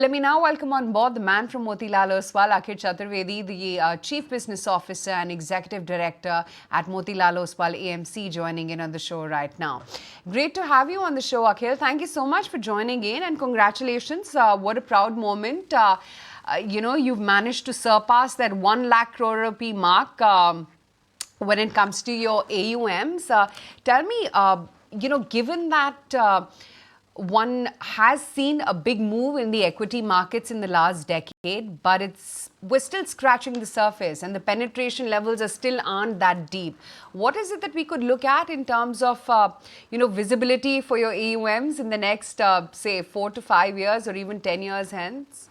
Let me now welcome on board the man from Motilal Oswal, Akhil Chaturvedi, the Chief Business Officer and Executive Director at Motilal Oswal AMC, joining in on the show right now. Great to have you on the show, Akhil. Thank you so much for joining in and congratulations. What a proud moment. You've managed to surpass that 1 lakh crore rupee mark when it comes to your AUMs. Tell me, given that one has seen a big move in the equity markets in the last decade, but we're still scratching the surface and the penetration levels still aren't that deep. What is it that we could look at in terms of, visibility for your AUMs in the next, say, 4 to 5 years or even 10 years hence?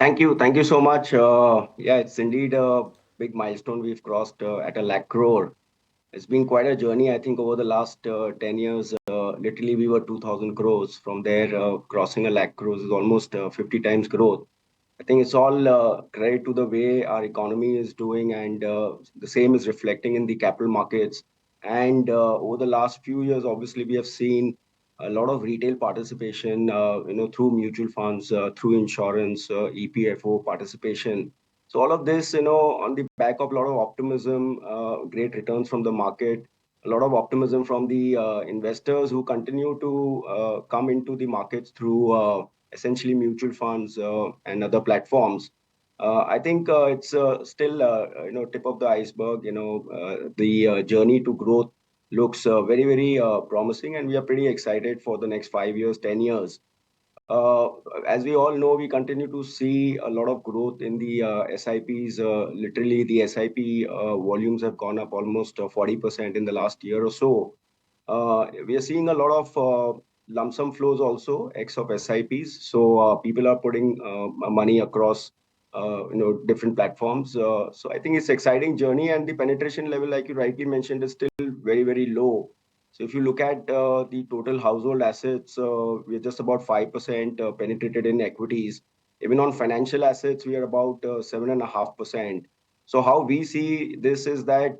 Thank you. Thank you so much. Yeah, it's indeed a big milestone we've crossed at a lakh crore. It's been quite a journey, I think, over the last 10 years. Literally, we were 2,000 crores. From there, crossing a lakh crores is almost 50 times growth. I think it's all credit to the way our economy is doing, and the same is reflecting in the capital markets. And over the last few years, obviously, we have seen a lot of retail participation, through mutual funds, through insurance, EPFO participation. So all of this, on the back of a lot of optimism, great returns from the market, a lot of optimism from the investors who continue to come into the markets through essentially mutual funds and other platforms. I think it's still, tip of the iceberg. The journey to growth looks very, very promising, and we are pretty excited for the next 5 years, 10 years. Uh, as we all know, we continue to see a lot of growth in the SIPs. Literally, the SIP volumes have gone up almost 40% in the last year or so. We are seeing a lot of lump sum flows also, ex of SIPs. So people are putting money across, different platforms. So I think it's an exciting journey, and the penetration level, like you rightly mentioned, is still very, very low. So if you look at the total household assets, we're just about 5% penetrated in equities. Even on financial assets, we are about 7.5%. So how we see this is that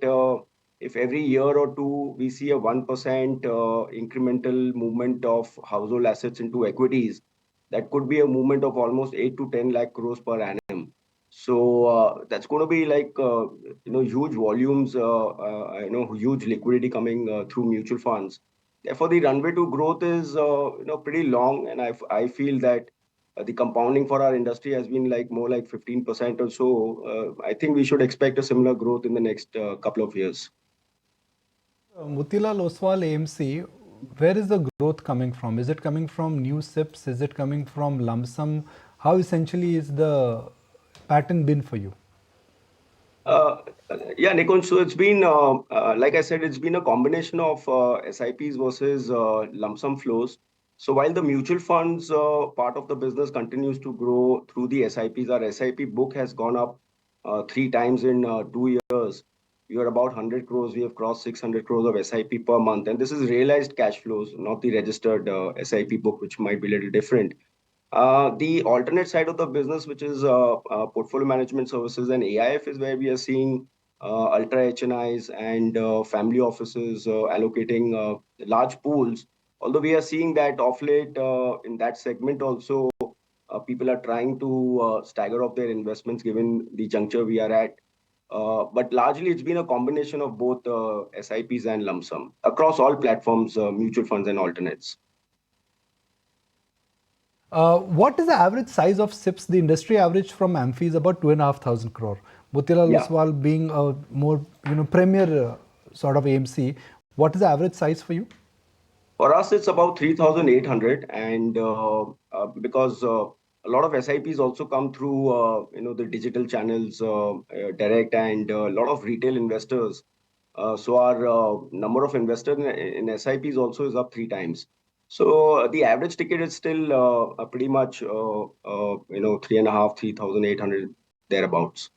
if every year or two we see a 1% incremental movement of household assets into equities, that could be a movement of almost 8 to 10 lakh crores per annum. So that's going to be like huge volumes, huge liquidity coming through mutual funds. Therefore, the runway to growth is pretty long, and I feel that the compounding for our industry has been like more like 15% or so. I think we should expect a similar growth in the next couple of years. Motilal Oswal AMC, where is the growth coming from? Is it coming from new SIPs? Is it coming from lump sum? How essentially is the pattern been for you? Yeah, Nikunj, so it's been, like I said, it's been a combination of SIPs versus lump sum flows. So while the mutual funds part of the business continues to grow through the SIPs, our SIP book has gone up 3 times in 2 years. We are about 100 crores. We have crossed 600 crores of SIP per month. And this is realized cash flows, not the registered SIP book, which might be a little different. The alternate side of the business, which is portfolio management services and AIF, is where we are seeing ultra HNIs and family offices allocating large pools. Although we are seeing that off late in that segment also, people are trying to stagger off their investments given the juncture we are at. But largely, it's been a combination of both SIPs and lump sum across all platforms, mutual funds and alternates. What is the average size of SIPs? The industry average from AMFI is about 2,500 crore. Motilal Oswal being a more premier sort of AMC, what is the average size for you? For us, it's about 3,800, and because a lot of SIPs also come through the digital channels, direct, and a lot of retail investors. So our number of investors in SIPs also is up 3 times. So the average ticket is still pretty much 3.5, 3,800 thereabouts.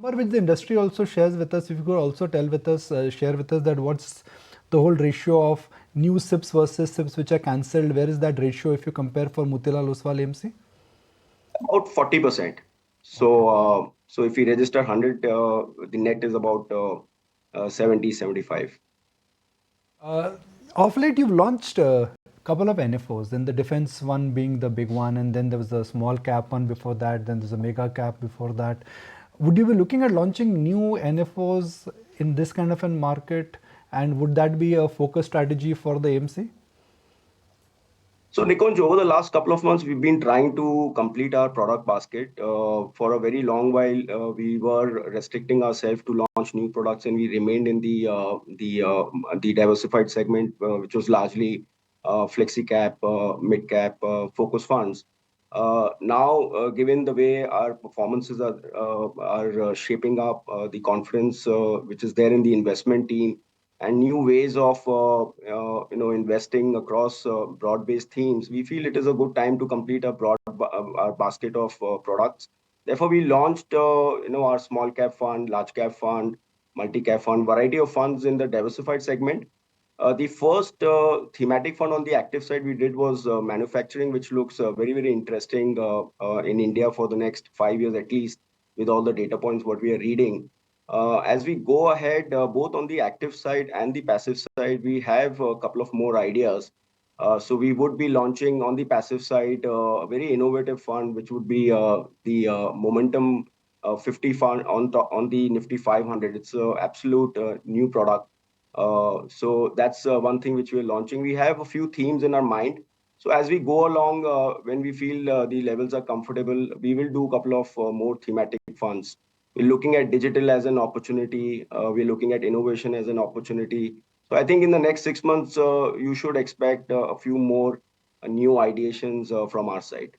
Number which the industry also shares with us. If you could also tell with us, share with us that what's the whole ratio of new SIPs versus SIPs which are cancelled. Where is that ratio if you compare for Motilal Oswal AMC? About 40%. So so if we register 100, the net is about 70, 75. Of late, you've launched a couple of NFOs, then the defense one being the big one, and then there was a small cap one before that, then there's a mega cap before that. Would you be looking at launching new NFOs in this kind of a market, and would that be a focus strategy for the AMC? So, Nikonj, over the last couple of months, we've been trying to complete our product basket. For a very long while, we were restricting ourselves to launch new products, and we remained in the diversified segment, which was largely flexi cap, mid cap, focus funds. Now, given the way our performances are shaping up, the confidence which is there in the investment team, and new ways of investing across broad-based themes, we feel it is a good time to complete our basket of products. Therefore, we launched our small cap fund, large cap fund, multi cap fund, variety of funds in the diversified segment. The first thematic fund on the active side we did was manufacturing, which looks very, very interesting in India for the next 5 years at least, with all the data points what we are reading. As we go ahead, both on the active side and the passive side, we have a couple of more ideas. So we would be launching on the passive side a very innovative fund, which would be the Momentum 50 fund on the Nifty 500. It's an absolute new product. So that's one thing which we're launching. We have a few themes in our mind. So as we go along, when we feel the levels are comfortable, we will do a couple of more thematic funds. We're looking at digital as an opportunity. We're looking at innovation as an opportunity. So I think in the next 6 months, you should expect a few more new ideations from our side.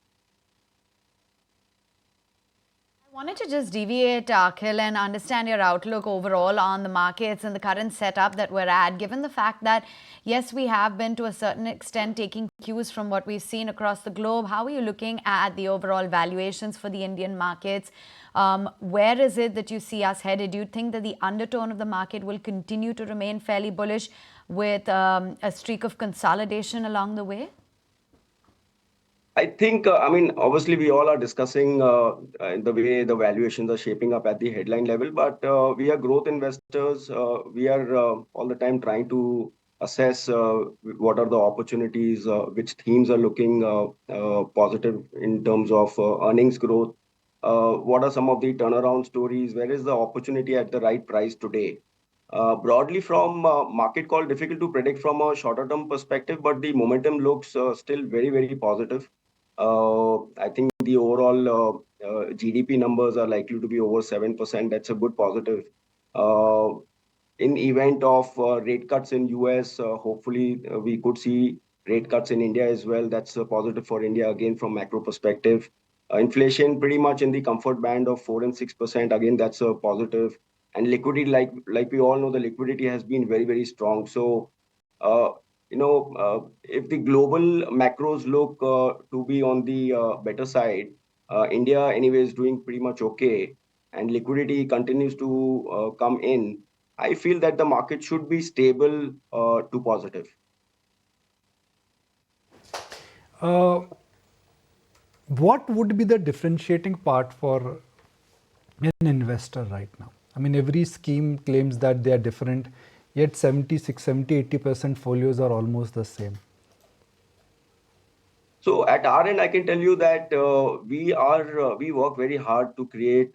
I wanted to just deviate, Akhil, and understand your outlook overall on the markets and the current setup that we're at, given the fact that, yes, we have been to a certain extent taking cues from what we've seen across the globe. How are you looking at the overall valuations for the Indian markets? Where is it that you see us headed? Do you think that the undertone of the market will continue to remain fairly bullish with a streak of consolidation along the way? I think, obviously, we all are discussing the way the valuations are shaping up at the headline level, but we are growth investors. We are all the time trying to assess what are the opportunities, which themes are looking positive in terms of earnings growth. What are some of the turnaround stories? Where is the opportunity at the right price today? Broadly, from market call, difficult to predict from a shorter term perspective, but the momentum looks still very, very positive. I think the overall GDP numbers are likely to be over 7%. That's a good positive. In event of rate cuts in US, hopefully we could see rate cuts in India as well. That's a positive for India again from macro perspective. Inflation pretty much in the comfort band of 4 and 6%. Again, that's a positive. And liquidity, like we all know, the liquidity has been very, very strong. So if the global macros look to be on the better side, India anyway is doing pretty much okay, and liquidity continues to come in. I feel that the market should be stable to positive. What would be the differentiating part for an investor right now? I mean, every scheme claims that they are different, yet 80% folios are almost the same. So at our end, I can tell you that we work very hard to create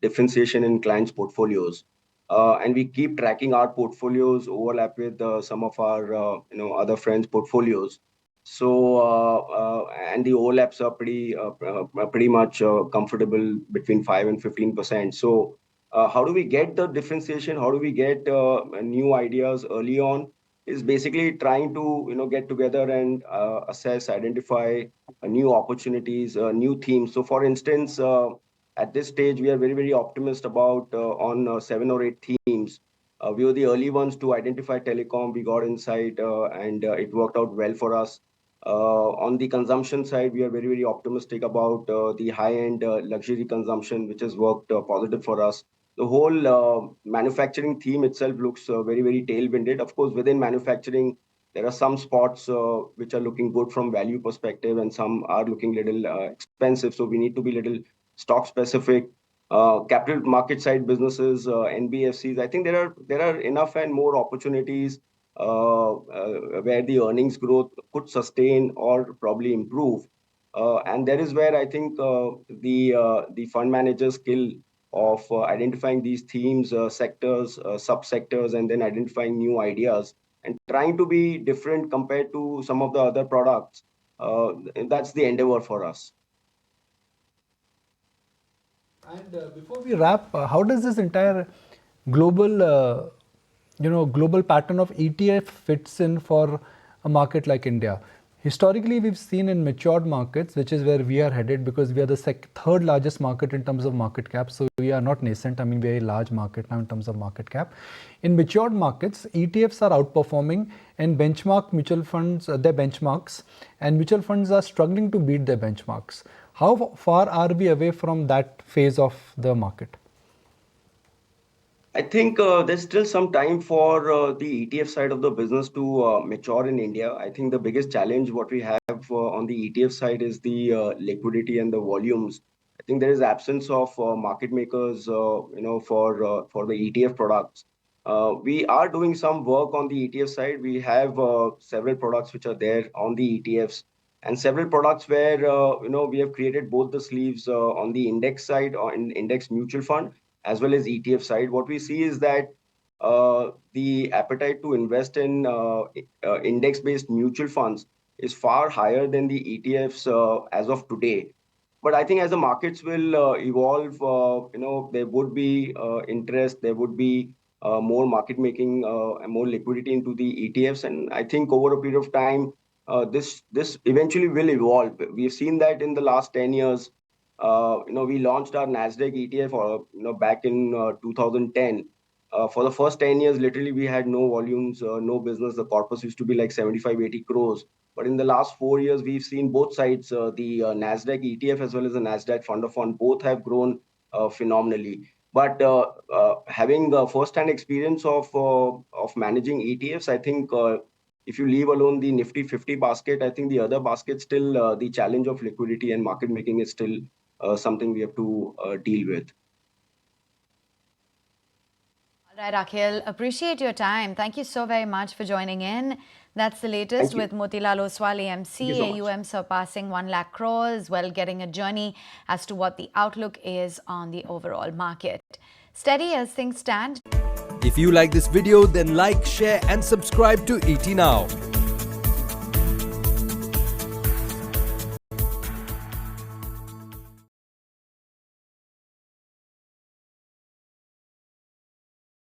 differentiation in clients' portfolios, and we keep tracking our portfolios overlap with some of our other friends' portfolios. So and the overlaps are pretty much comfortable between 5 and 15%. So how do we get the differentiation? How do we get new ideas early on? Is basically trying to get together and assess, identify new opportunities, new themes. So, for instance, at this stage, we are very, very optimistic about on 7 or 8 themes. We were the early ones to identify telecom. We got inside, and it worked out well for us. On the consumption side, we are very, very optimistic about the high-end luxury consumption, which has worked positive for us. The whole manufacturing theme itself looks very, very tailwinded. Of course, within manufacturing, there are some spots which are looking good from value perspective, and some are looking little expensive. So we need to be little stock specific. Capital market side businesses, NBFCs. I think there are enough and more opportunities where the earnings growth could sustain or probably improve. And that is where I think the fund manager skill of identifying these themes, sectors, subsectors, and then identifying new ideas and trying to be different compared to some of the other products. That's the endeavor for us. And before we wrap, how does this entire global, global pattern of ETF fits in for a market like India? Historically, we've seen in matured markets, which is where we are headed, because we are the third largest market in terms of market cap. So we are not nascent. I mean, we're a large market now in terms of market cap. In matured markets, ETFs are outperforming and benchmark mutual funds, their benchmarks, and mutual funds are struggling to beat their benchmarks. How far are we away from that phase of the market? I think there's still some time for the ETF side of the business to mature in India. I think the biggest challenge what we have on the ETF side is the liquidity and the volumes. I think there is absence of market makers, for the ETF products. We are doing some work on the ETF side. We have several products which are there on the ETFs, and several products where we have created both the sleeves on the index side or in index mutual fund as well as ETF side. What we see is that the appetite to invest in index-based mutual funds is far higher than the ETFs as of today. But I think as the markets will evolve, there would be interest, there would be more market making and more liquidity into the ETFs. And I think over a period of time, this eventually will evolve. We've seen that in the last 10 years. We launched our Nasdaq ETF, back in 2010. For the first 10 years, literally, we had no volumes, no business. The corpus used to be like 75, 80 crores. But in the last 4 years, we've seen both sides, the Nasdaq ETF as well as the Nasdaq Fund of Fund, both have grown phenomenally. But having first-hand experience of managing ETFs, I think if you leave alone the Nifty 50 basket, I think the other basket still the challenge of liquidity and market making is still something we have to deal with. All right, Akhil, appreciate your time. Thank you so very much for joining in. That's the latest with Motilal Oswal AMC, AUM surpassing 1 lakh crore, as well getting a journey as to what the outlook is on the overall market. Steady as things stand. If you like this video, then like, share and subscribe to ET Now.